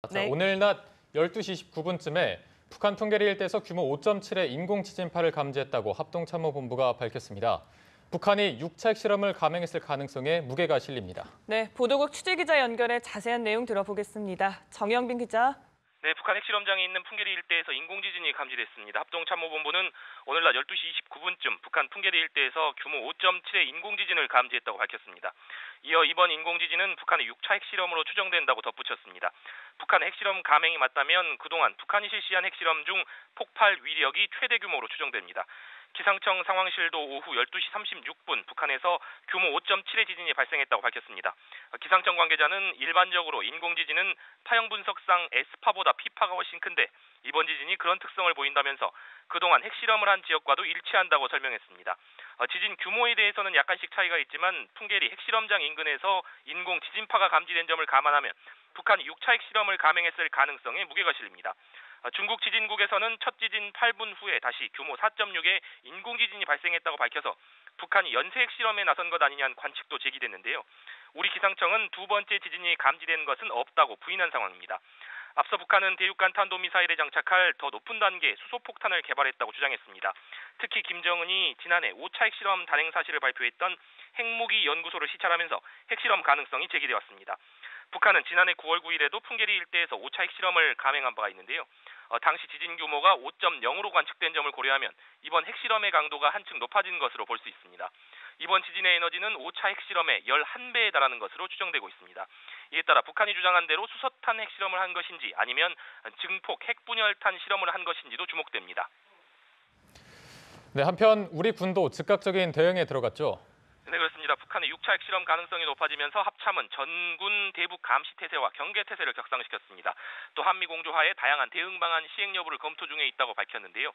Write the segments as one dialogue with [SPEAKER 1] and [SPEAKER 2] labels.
[SPEAKER 1] 자,
[SPEAKER 2] 네.
[SPEAKER 1] 오늘 낮 12시 29분쯤에 북한 풍계리 일대에서 규모 5.7의 인공 지진파를 감지했다고 합동참모본부가 밝혔습니다. 북한이 6차 핵실험을 감행했을 가능성에 무게가 실립니다.
[SPEAKER 2] 네, 보도국 취재기자 연결해 자세한 내용 들어보겠습니다. 정영빈 기자.
[SPEAKER 3] 네, 북한 핵실험장이 있는 풍계리 일대에서 인공지진이 감지됐습니다. 합동참모본부는 오늘 낮 12시 29분쯤 북한 풍계리 일대에서 규모 5.7의 인공지진을 감지했다고 밝혔습니다. 이어 이번 인공지진은 북한의 6차 핵실험으로 추정된다고 덧붙였습니다. 북한 핵실험 감행이 맞다면 그동안 북한이 실시한 핵실험 중 폭발 위력이 최대 규모로 추정됩니다. 기상청 상황실도 오후 12시 36분 북한에서 규모 5.7의 지진이 발생했다고 밝혔습니다. 기상청 관계자는 일반적으로 인공지진은 파형 분석상 S파보다 P파가 훨씬 큰데 이번 지진이 그런 특성을 보인다면서 그동안 핵실험을 한 지역과도 일치한다고 설명했습니다. 지진 규모에 대해서는 약간씩 차이가 있지만 풍계리 핵실험장 인근에서 인공 지진파가 감지된 점을 감안하면 북한이 6차 핵실험을 감행했을 가능성에 무게가 실립니다. 중국 지진국에서는 첫 지진 8분 후에 다시 규모 4.6의 인공지진이 발생했다고 밝혀서 북한이 연쇄 핵실험에 나선 것 아니냐는 관측도 제기됐는데요. 우리 기상청은 두 번째 지진이 감지된 것은 없다고 부인한 상황입니다. 앞서 북한은 대륙간 탄도미사일에 장착할 더 높은 단계의 수소폭탄을 개발했다고 주장했습니다. 특히 김정은이 지난해 5차 핵실험 단행 사실을 발표했던 핵무기 연구소를 시찰하면서 핵실험 가능성이 제기되었습니다. 북한은 지난해 9월 9일에도 풍계리 일대에서 5차 핵실험을 감행한 바가 있는데요. 당시 지진 규모가 5.0으로 관측된 점을 고려하면 이번 핵실험의 강도가 한층 높아진 것으로 볼 수 있습니다. 이번 지진의 에너지는 5차 핵실험의 11배에 달하는 것으로 추정되고 있습니다. 이에 따라 북한이 주장한 대로 수소탄 핵실험을 한 것인지 아니면 증폭 핵분열탄 실험을 한 것인지도 주목됩니다.
[SPEAKER 1] 네, 한편 우리 군도 즉각적인 대응에 들어갔죠.
[SPEAKER 3] 네, 그렇습니다. 북한의 6차 핵실험 가능성이 높아지면서 합참은 전군 대북 감시 태세와 경계 태세를 격상시켰습니다. 또 한미 공조하에 다양한 대응 방안 시행 여부를 검토 중에 있다고 밝혔는데요.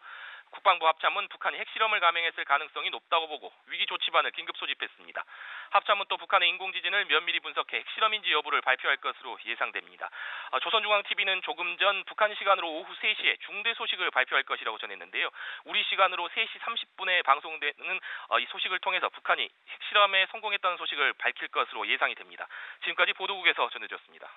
[SPEAKER 3] 국방부 합참은 북한이 핵실험을 감행했을 가능성이 높다고 보고 위기 조치반을 긴급 소집했습니다. 합참은 또 북한의 인공지진을 면밀히 분석해 핵실험인지 여부를 발표할 것으로 예상됩니다. 조선중앙TV는 조금 전 북한 시간으로 오후 3시에 중대 소식을 발표할 것이라고 전했는데요. 우리 시간으로 3시 30분에 방송되는 이 소식을 통해서 북한이 핵실험에 성공했다는 소식을 밝힐 것으로 예상이 됩니다. 지금까지 보도국에서 전해드렸습니다.